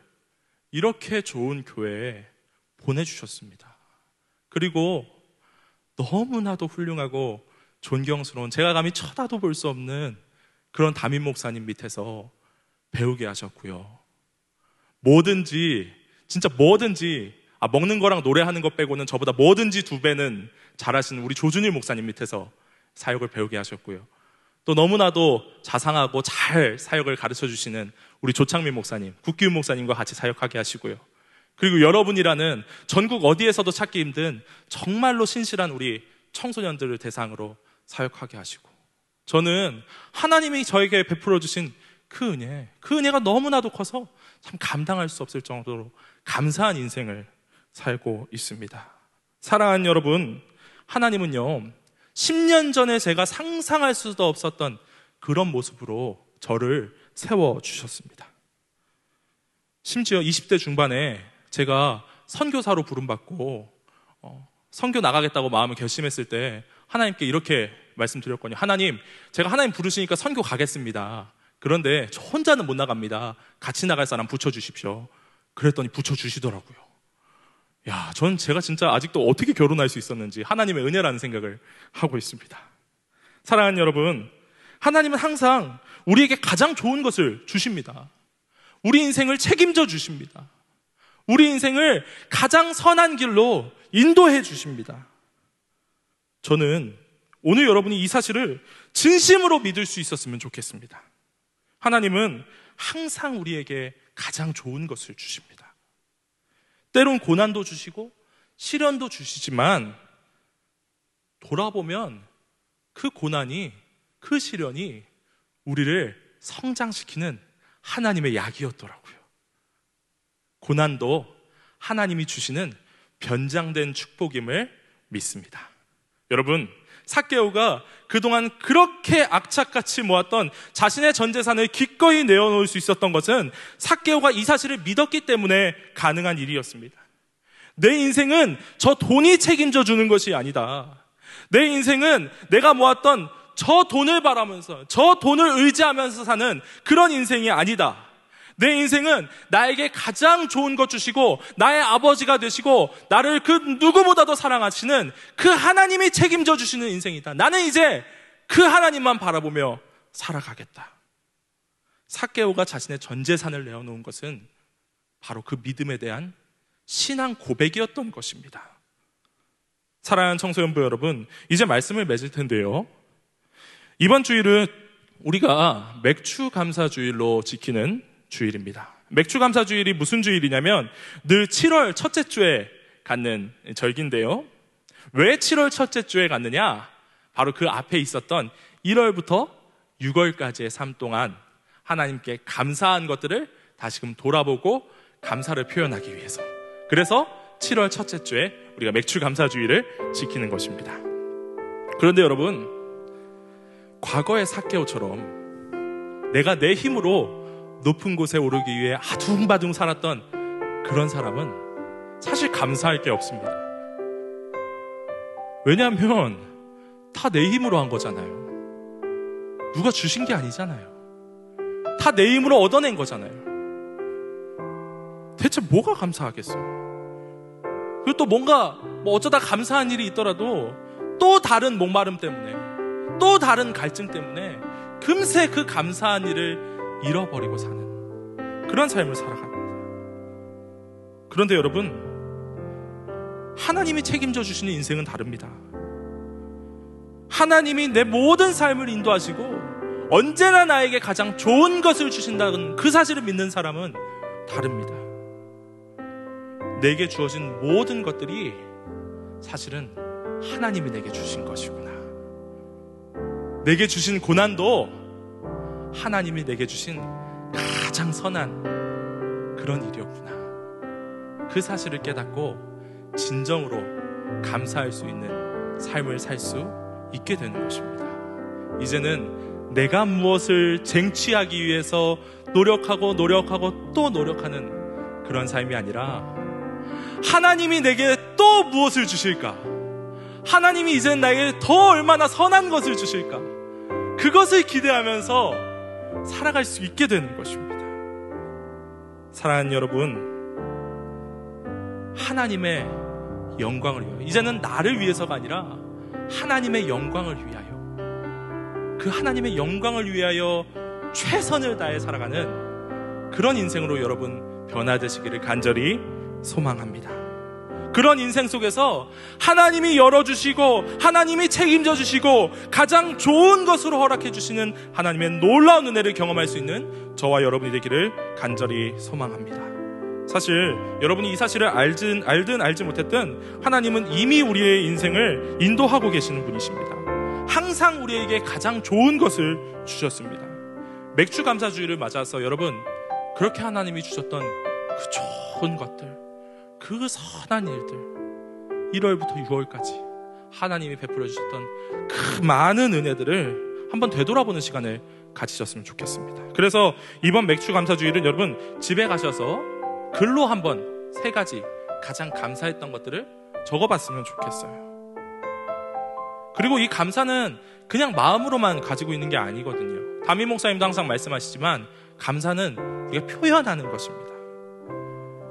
이렇게 좋은 교회에 보내주셨습니다. 그리고 너무나도 훌륭하고 존경스러운, 제가 감히 쳐다도 볼 수 없는 그런 담임 목사님 밑에서 배우게 하셨고요. 뭐든지, 진짜 뭐든지, 먹는 거랑 노래하는 것 빼고는 저보다 뭐든지 2배는 잘하시는 우리 조준일 목사님 밑에서 사역을 배우게 하셨고요. 또 너무나도 자상하고 잘 사역을 가르쳐 주시는 우리 조창민 목사님, 국기훈 목사님과 같이 사역하게 하시고요. 그리고 여러분이라는 전국 어디에서도 찾기 힘든 정말로 신실한 우리 청소년들을 대상으로 사역하게 하시고, 저는 하나님이 저에게 베풀어 주신 그 은혜가 너무나도 커서 참 감당할 수 없을 정도로 감사한 인생을 살고 있습니다. 사랑하는 여러분, 하나님은요 10년 전에 제가 상상할 수도 없었던 그런 모습으로 저를 세워주셨습니다. 심지어 20대 중반에 제가 선교사로 부름받고 선교 나가겠다고 마음을 결심했을 때 하나님께 이렇게 말씀드렸거든요. 하나님, 제가 하나님 부르시니까 선교 가겠습니다. 그런데 저 혼자는 못 나갑니다. 같이 나갈 사람 붙여주십시오. 그랬더니 붙여주시더라고요. 야, 전 제가 진짜 아직도 어떻게 결혼할 수 있었는지 하나님의 은혜라는 생각을 하고 있습니다. 사랑하는 여러분, 하나님은 항상 우리에게 가장 좋은 것을 주십니다. 우리 인생을 책임져 주십니다. 우리 인생을 가장 선한 길로 인도해 주십니다. 저는 오늘 여러분이 이 사실을 진심으로 믿을 수 있었으면 좋겠습니다. 하나님은 항상 우리에게 가장 좋은 것을 주십니다. 때론 고난도 주시고 시련도 주시지만 돌아보면 그 고난이, 그 시련이 우리를 성장시키는 하나님의 약이었더라고요. 고난도 하나님이 주시는 변장된 축복임을 믿습니다. 여러분, 삭개오가 그동안 그렇게 악착같이 모았던 자신의 전 재산을 기꺼이 내어놓을 수 있었던 것은 삭개오가 이 사실을 믿었기 때문에 가능한 일이었습니다. 내 인생은 저 돈이 책임져 주는 것이 아니다. 내 인생은 내가 모았던 저 돈을 바라면서, 저 돈을 의지하면서 사는 그런 인생이 아니다. 내 인생은 나에게 가장 좋은 것 주시고 나의 아버지가 되시고 나를 그 누구보다도 사랑하시는 그 하나님이 책임져 주시는 인생이다. 나는 이제 그 하나님만 바라보며 살아가겠다. 삭개오가 자신의 전 재산을 내어놓은 것은 바로 그 믿음에 대한 신앙 고백이었던 것입니다. 사랑하는 청소년부 여러분, 이제 말씀을 맺을 텐데요, 이번 주일은 우리가 맥추감사주일로 지키는 주일입니다. 맥추감사주일이 무슨 주일이냐면 늘 7월 첫째 주에 갖는 절기인데요, 왜 7월 첫째 주에 갖느냐? 바로 그 앞에 있었던 1월부터 6월까지의 삶 동안 하나님께 감사한 것들을 다시금 돌아보고 감사를 표현하기 위해서, 그래서 7월 첫째 주에 우리가 맥주 감사주의를 지키는 것입니다. 그런데 여러분, 과거의 삭개오처럼 내가 내 힘으로 높은 곳에 오르기 위해 아둥바둥 살았던 그런 사람은 사실 감사할 게 없습니다. 왜냐하면 다 내 힘으로 한 거잖아요. 누가 주신 게 아니잖아요. 다 내 힘으로 얻어낸 거잖아요. 대체 뭐가 감사하겠어요? 그리고 또 뭔가 어쩌다 감사한 일이 있더라도 또 다른 목마름 때문에, 또 다른 갈증 때문에 금세 그 감사한 일을 잃어버리고 사는 그런 삶을 살아갑니다. 그런데 여러분, 하나님이 책임져 주시는 인생은 다릅니다. 하나님이 내 모든 삶을 인도하시고 언제나 나에게 가장 좋은 것을 주신다는 그 사실을 믿는 사람은 다릅니다. 내게 주어진 모든 것들이 사실은 하나님이 내게 주신 것이구나. 내게 주신 고난도 하나님이 내게 주신 가장 선한 그런 일이었구나. 그 사실을 깨닫고 진정으로 감사할 수 있는 삶을 살 수 있게 되는 것입니다. 이제는 내가 무엇을 쟁취하기 위해서 노력하고 또 노력하는 그런 삶이 아니라 하나님이 내게 또 무엇을 주실까? 하나님이 이제는 나에게 더 얼마나 선한 것을 주실까? 그것을 기대하면서 살아갈 수 있게 되는 것입니다. 사랑하는 여러분, 하나님의 영광을 위하여, 이제는 나를 위해서가 아니라 하나님의 영광을 위하여, 그 하나님의 영광을 위하여 최선을 다해 살아가는 그런 인생으로 여러분 변화되시기를 간절히 소망합니다. 그런 인생 속에서 하나님이 열어주시고 하나님이 책임져 주시고 가장 좋은 것으로 허락해 주시는 하나님의 놀라운 은혜를 경험할 수 있는 저와 여러분이 되기를 간절히 소망합니다. 사실 여러분이 이 사실을 알든 알지 못했든 하나님은 이미 우리의 인생을 인도하고 계시는 분이십니다. 항상 우리에게 가장 좋은 것을 주셨습니다. 맥주 감사주의를 맞아서 여러분, 그렇게 하나님이 주셨던 그 좋은 것들, 그 선한 일들, 1월부터 6월까지 하나님이 베풀어 주셨던 그 많은 은혜들을 한번 되돌아보는 시간을 가지셨으면 좋겠습니다. 그래서 이번 맥주 감사주의를 여러분 집에 가셔서 글로 한번 3가지 가장 감사했던 것들을 적어봤으면 좋겠어요. 그리고 이 감사는 그냥 마음으로만 가지고 있는 게 아니거든요. 담임 목사님도 항상 말씀하시지만 감사는 우리가 표현하는 것입니다.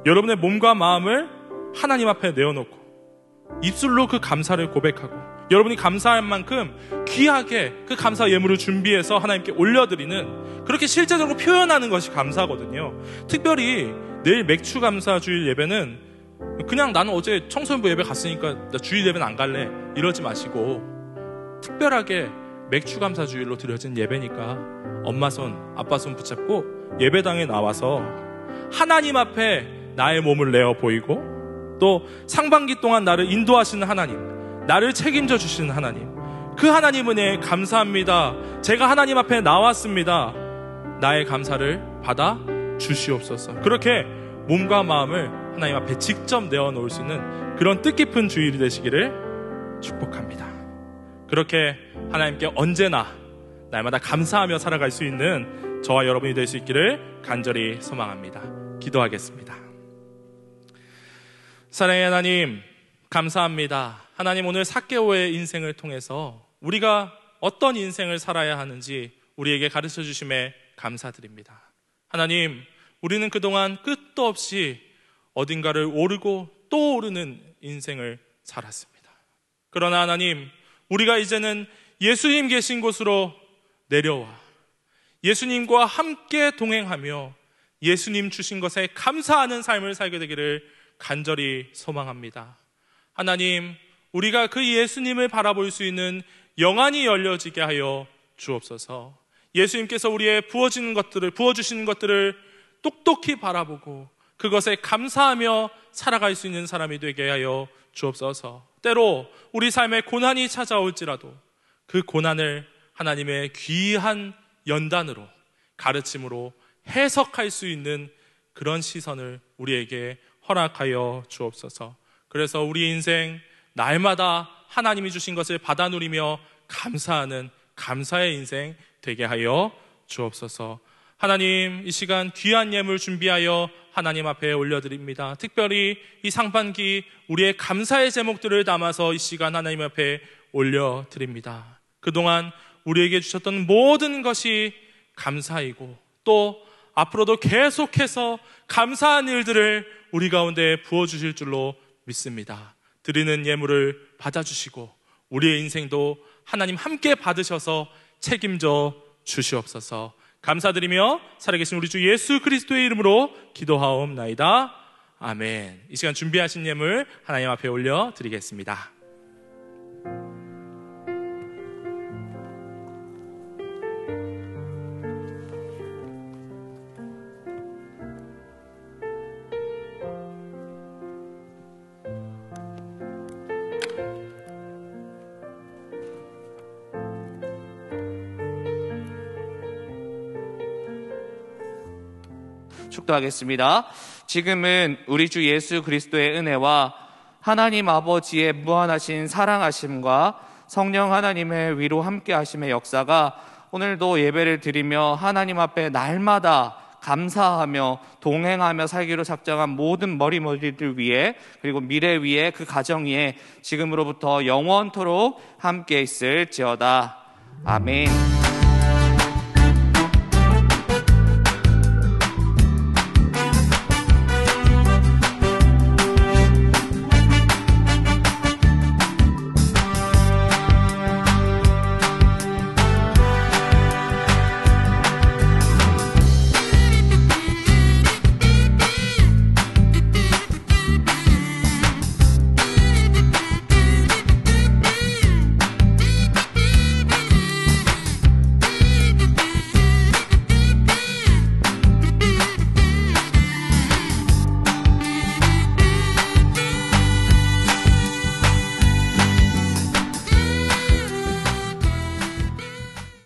여러분의 몸과 마음을 하나님 앞에 내어놓고 입술로 그 감사를 고백하고 여러분이 감사할 만큼 귀하게 그 감사 예물을 준비해서 하나님께 올려드리는, 그렇게 실제적으로 표현하는 것이 감사거든요. 특별히 내일 맥주 감사 주일 예배는 그냥 나는 어제 청소년부 예배 갔으니까 나 주일 예배는 안 갈래 이러지 마시고, 특별하게 맥주 감사 주일로 드려진 예배니까 엄마 손 아빠 손 붙잡고 예배당에 나와서 하나님 앞에 나의 몸을 내어 보이고, 또 상반기 동안 나를 인도하시는 하나님, 나를 책임져 주시는 하나님, 그 하나님 은혜에 감사합니다. 제가 하나님 앞에 나왔습니다. 나의 감사를 받아 주시옵소서. 그렇게 몸과 마음을 하나님 앞에 직접 내어놓을 수 있는 그런 뜻깊은 주일이 되시기를 축복합니다. 그렇게 하나님께 언제나 날마다 감사하며 살아갈 수 있는 저와 여러분이 될 수 있기를 간절히 소망합니다. 기도하겠습니다. 사랑의 하나님, 감사합니다. 하나님, 오늘 삭개오의 인생을 통해서 우리가 어떤 인생을 살아야 하는지 우리에게 가르쳐 주심에 감사드립니다. 하나님, 우리는 그동안 끝도 없이 어딘가를 오르고 또 오르는 인생을 살았습니다. 그러나 하나님, 우리가 이제는 예수님 계신 곳으로 내려와 예수님과 함께 동행하며 예수님 주신 것에 감사하는 삶을 살게 되기를 간절히 소망합니다. 하나님, 우리가 그 예수님을 바라볼 수 있는 영안이 열려지게 하여 주옵소서. 예수님께서 우리의 부어주시는 것들을 똑똑히 바라보고 그것에 감사하며 살아갈 수 있는 사람이 되게 하여 주옵소서. 때로 우리 삶에 고난이 찾아올지라도 그 고난을 하나님의 귀한 연단으로, 가르침으로 해석할 수 있는 그런 시선을 우리에게 허락하여 주옵소서. 그래서 우리 인생 날마다 하나님이 주신 것을 받아 누리며 감사하는 감사의 인생 되게 하여 주옵소서. 하나님, 이 시간 귀한 예물 준비하여 하나님 앞에 올려드립니다. 특별히 이 상반기 우리의 감사의 제목들을 담아서 이 시간 하나님 앞에 올려드립니다. 그동안 우리에게 주셨던 모든 것이 감사이고 또 앞으로도 계속해서 감사한 일들을 우리 가운데 부어주실 줄로 믿습니다. 드리는 예물을 받아주시고 우리의 인생도 하나님 함께 받으셔서 책임져 주시옵소서. 감사드리며 살아계신 우리 주 예수 그리스도의 이름으로 기도하옵나이다. 아멘. 이 시간 준비하신 예물 하나님 앞에 올려드리겠습니다. 축도하겠습니다. 지금은 우리 주 예수 그리스도의 은혜와 하나님 아버지의 무한하신 사랑하심과 성령 하나님의 위로 함께 하심의 역사가 오늘도 예배를 드리며 하나님 앞에 날마다 감사하며 동행하며 살기로 작정한 모든 머리머리들 위에 그리고 미래 위에 그 가정 위에 지금으로부터 영원토록 함께 있을지어다. 아멘.